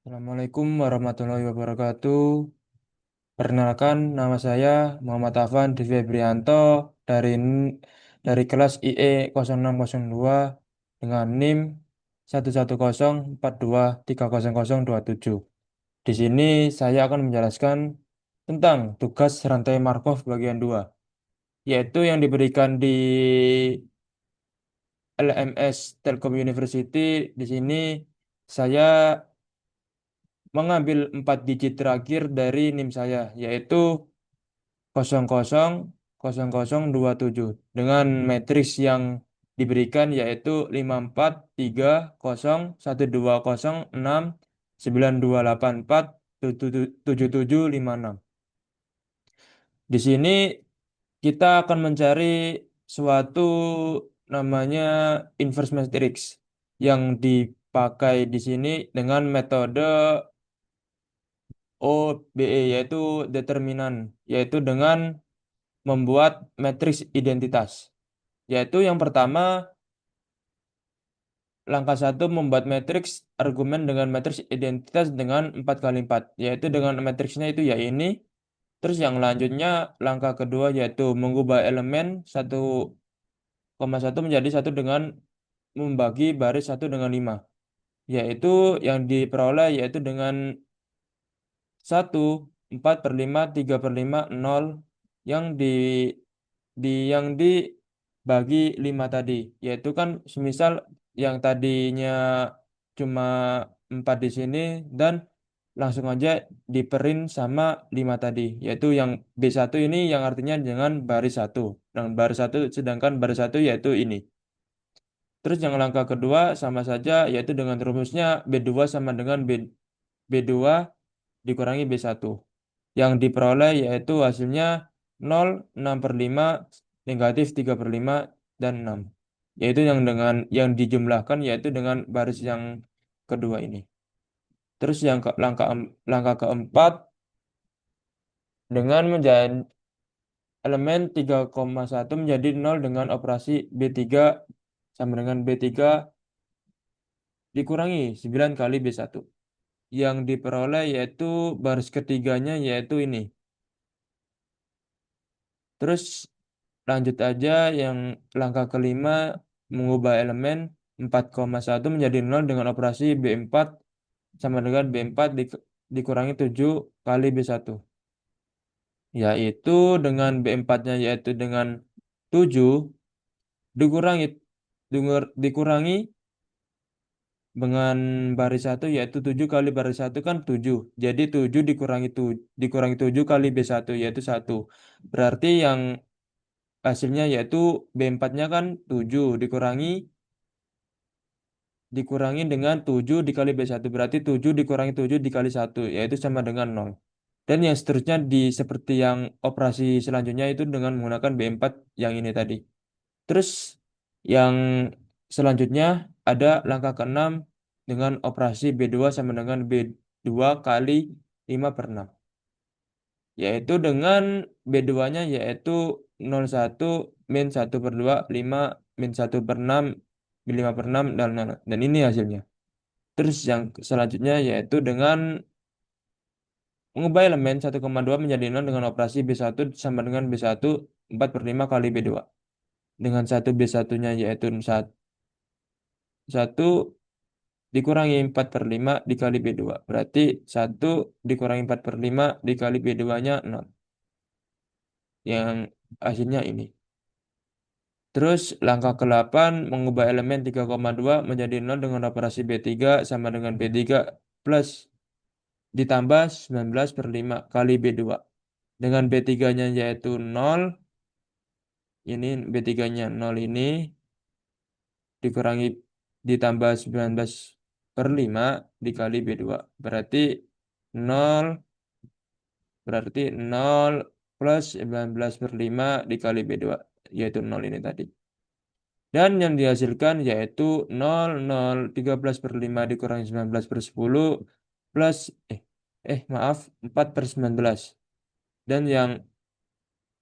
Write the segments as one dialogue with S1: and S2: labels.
S1: Assalamualaikum warahmatullahi wabarakatuh. Perkenalkan, nama saya Muhammad Afan Febrianto dari dari kelas IE 0602 dengan NIM 11042300027. Di sini saya akan menjelaskan tentang tugas rantai Markov bagian 2, yaitu yang diberikan di LMS Telkom University. Di sini saya mengambil 4 digit terakhir dari NIM saya, yaitu 000027 dengan matriks yang diberikan yaitu 5431200692847756. Di sini kita akan mencari suatu namanya inverse matrix yang dipakai di sini dengan metode OBE, yaitu determinan, yaitu dengan membuat matriks identitas. Yaitu yang pertama, langkah satu membuat matriks argumen dengan matriks identitas dengan 4 kali 4, yaitu dengan matriksnya itu ya ini. Terus yang lanjutnya, langkah kedua yaitu mengubah elemen 1,1 menjadi satu dengan membagi baris 1 dengan 5, yaitu yang diperoleh yaitu dengan 1 4/5 3/5 0 yang yang dibagi 5 tadi, yaitu kan semisal yang tadinya cuma 4 di sini dan langsung aja diperin sama 5 tadi, yaitu yang B1 ini yang artinya dengan baris satu dan baris satu, sedangkan baris satu yaitu ini. Terus yang langkah kedua sama saja, yaitu dengan rumusnya B2 sama dengan B2 dikurangi B1. Yang diperoleh yaitu hasilnya 0 6/5 negatif 3/5 dan 6. Yaitu yang dengan yang dijumlahkan yaitu dengan baris yang kedua ini. Terus langkah keempat, dengan menjadi elemen 3,1 menjadi 0 dengan operasi B3 sama dengan B3 dikurangi 9 kali B1. Yang diperoleh yaitu baris ketiganya yaitu ini. Terus lanjut aja yang langkah kelima, mengubah elemen 4,1 menjadi 0 dengan operasi B4 sama dengan B4 dikurangi 7 kali B1. Yaitu dengan B4-nya yaitu dengan 7 dikurangi dikurangi dengan baris satu yaitu 7 kali baris satu kan 7. Jadi 7 dikurangi 7 kali B1 yaitu 1. Berarti yang hasilnya yaitu B4-nya kan 7 dikurangi dengan 7 dikali B1, berarti 7 dikurangi 7 dikali 1 yaitu sama dengan 0. Dan yang seterusnya seperti yang operasi selanjutnya itu dengan menggunakan B4 yang ini tadi. Terus yang selanjutnya ada langkah keenam dengan operasi B2 sama dengan B2 kali 5/6. Yaitu dengan B2-nya yaitu 01 min 1/2 5 min 1/6 min 5/6 dan ini hasilnya. Terus yang selanjutnya yaitu dengan mengubah elemen 1,2 menjadi 0 dengan operasi B1 sama dengan B1 4/5 kali B2. Dengan 1 B1-nya yaitu 1 dikurangi 4/5 dikali B2. Berarti 1 dikurangi 4/5 dikali B2-nya 0. Yang hasilnya ini. Terus langkah ke-8 mengubah elemen 3,2 menjadi 0 dengan operasi B3 sama dengan B3 plus ditambah 19/5 kali B2. Dengan B3-nya yaitu 0, ini B3-nya 0 ini dikurangi ditambah 19/5 dikali B2. Berarti 0 plus 19/5 dikali B2 yaitu 0 ini tadi. Dan yang dihasilkan yaitu 13/5 dikurangi 19/10 plus maaf 4/19. Dan yang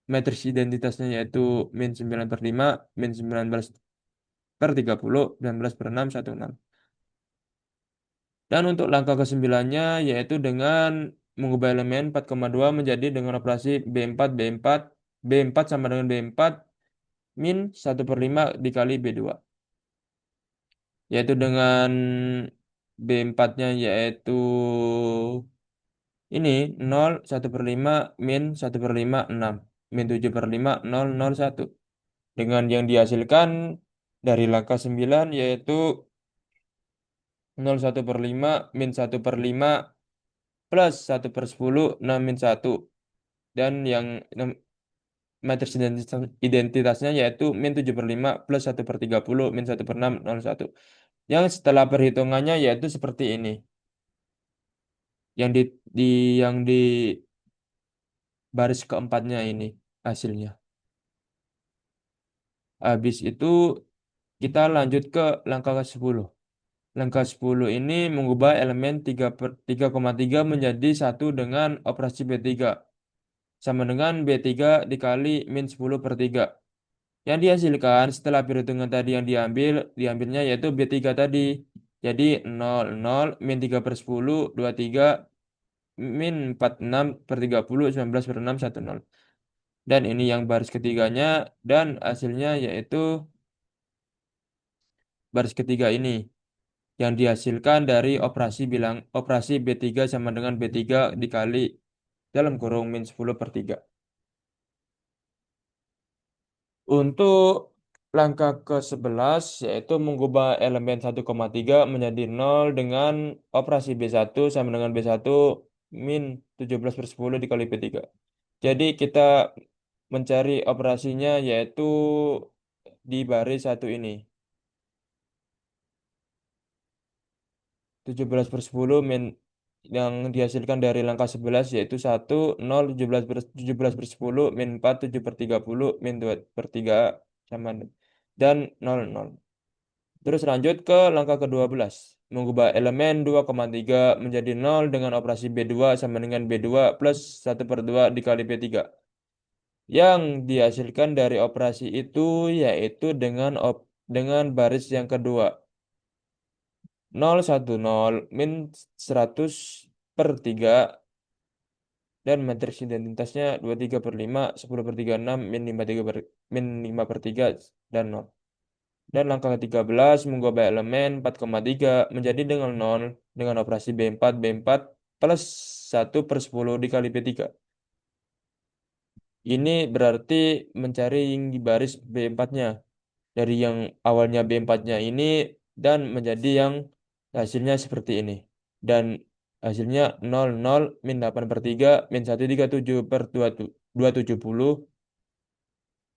S1: matriks identitasnya yaitu min 9/5 min 19/30 19/6 16. Dan untuk langkah kesembilannya yaitu dengan mengubah elemen 4,2 menjadi dengan operasi B4, B4, B4 sama dengan B4 min 1/5 dikali B2. Yaitu dengan B4-nya yaitu ini 0, 1/5 min 1/5 6. Min 7/5 001. Dengan yang dihasilkan dari langkah 9 yaitu 0,1/5 min 1/5 plus 1/10 6 min 1. Dan yang matriks identitasnya yaitu min 7/5 plus 1/30 min 1/6 01. Yang setelah perhitungannya yaitu seperti ini. Yang di yang di baris keempatnya ini hasilnya. Habis itu kita lanjut ke langkah ke-10. Langkah 10 ini mengubah elemen 3,3 menjadi satu dengan operasi B3. Sama dengan B3 dikali min 10/3. Yang dihasilkan setelah perhitungan tadi yang diambilnya yaitu B3 tadi. Jadi 0, 0, min 3/10, 23, min 46/30, 19/6, 10. Dan ini yang baris ketiganya dan hasilnya yaitu baris ketiga ini yang dihasilkan dari operasi B3 sama dengan B3 dikali dalam kurung min 10/3. Untuk langkah ke-11 yaitu mengubah elemen 1,3 menjadi 0 dengan operasi B1 sama dengan B1 min 17/10 dikali B3. Jadi kita mencari operasinya yaitu di baris satu ini. 17/10 min yang dihasilkan dari langkah 11 yaitu 1, 0, 17/10 min 4, 7/30 min 2/3 sama dan 0, 0. Terus lanjut ke langkah ke-12. Mengubah elemen 2,3 menjadi 0 dengan operasi B2 sama dengan B2 plus 1/2 dikali B3. Yang dihasilkan dari operasi itu yaitu dengan baris yang kedua. 010 min 100/3 dan matriks identitasnya 23/5, 10/36, min 5/3 dan 0. Dan langkah ke-13 mengubah elemen 4,3 menjadi dengan 0 dengan operasi B4, B4 plus 1/10 dikali B3. Ini berarti mencari yang di baris B4-nya. Dari yang awalnya B4-nya ini dan menjadi yang hasilnya seperti ini. Dan hasilnya 00 min 8/3 min 137 per 270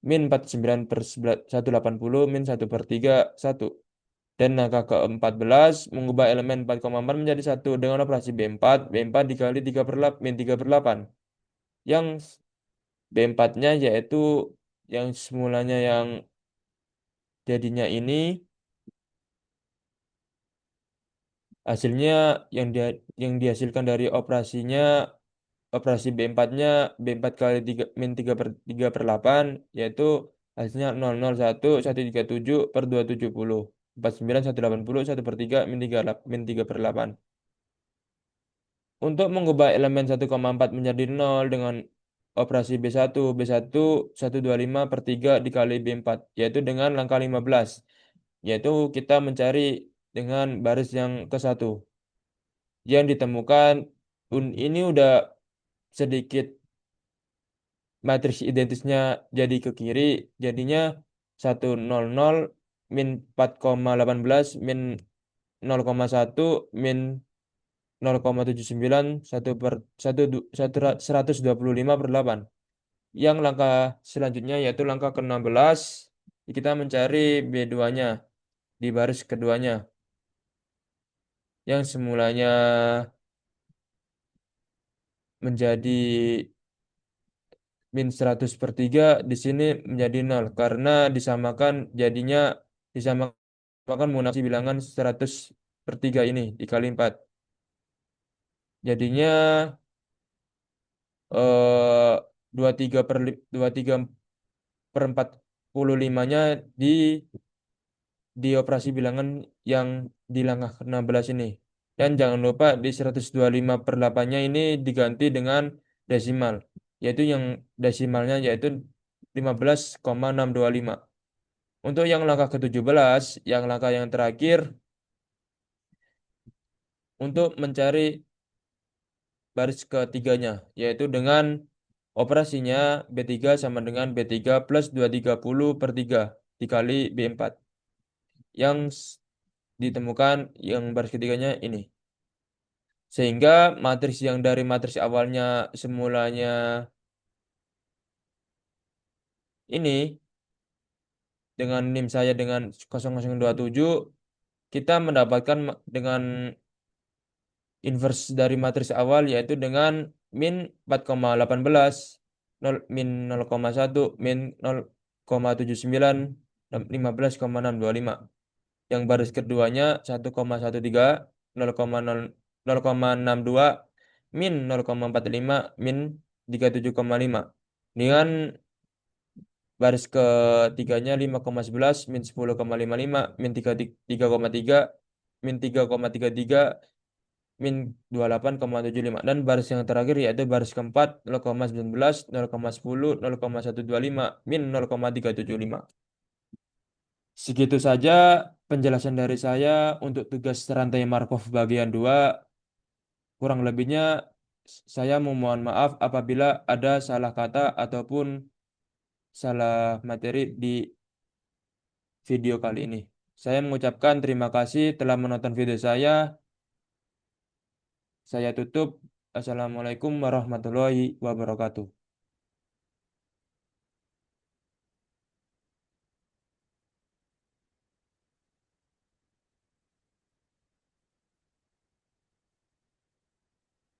S1: min 49/180 min 1/3 1. Dan angka ke-14 mengubah elemen 4,4 menjadi 1 dengan operasi B4. B4 dikali 3/8 min 3/8. Yang B4-nya yaitu yang semulanya yang jadinya ini hasilnya yang dihasilkan dari operasi B4-nya B4 kali 3 min 3/8 yaitu hasilnya 001 137 per 270 49 180 1/3 min 3/8. Untuk mengubah elemen 1,4 menjadi 0 dengan operasi B1 125/3 dikali B4 yaitu dengan langkah 15 yaitu kita mencari dengan baris yang ke-1 yang ditemukan ini udah sedikit matriks identisnya jadi ke kiri jadinya 100 min 4,18 min 0,1 min 0,79 125/8. Yang langkah selanjutnya yaitu langkah ke-16 kita mencari B2-nya di baris keduanya yang semulanya menjadi min 100/3 di sini menjadi 0 karena disamakan menggunakan bilangan 100/3 ini dikali 4. Jadinya 23/45-nya di operasi bilangan yang di langkah ke-16 ini. Dan jangan lupa di 125/8-nya ini diganti dengan desimal, yaitu yang desimalnya yaitu 15,625. Untuk yang langkah ke-17, yang langkah yang terakhir, untuk mencari baris ketiganya, yaitu dengan operasinya B3 sama dengan B3 plus 230/3 dikali B4. Yang ditemukan yang baris ketiganya ini. Sehingga matriks yang dari matriks awalnya semulanya ini dengan NIM saya dengan 0027, kita mendapatkan dengan inverse dari matriks awal yaitu dengan min 4,18, min 0,1, min 0,79, dan 15,625. Yang baris keduanya 1,13, 0,62, min 0,45, min 37,5. Dengan baris ketiganya 5,11, min 10,55, min 3,3, min 3,33, min 28,75. Dan baris yang terakhir yaitu baris keempat 0,19, 0,10, 0,125, min 0,375. Segitu saja penjelasan dari saya untuk tugas rantai Markov bagian 2. Kurang lebihnya saya memohon maaf apabila ada salah kata ataupun salah materi di video kali ini. Saya mengucapkan terima kasih telah menonton video saya. Saya tutup. Assalamualaikum warahmatullahi wabarakatuh.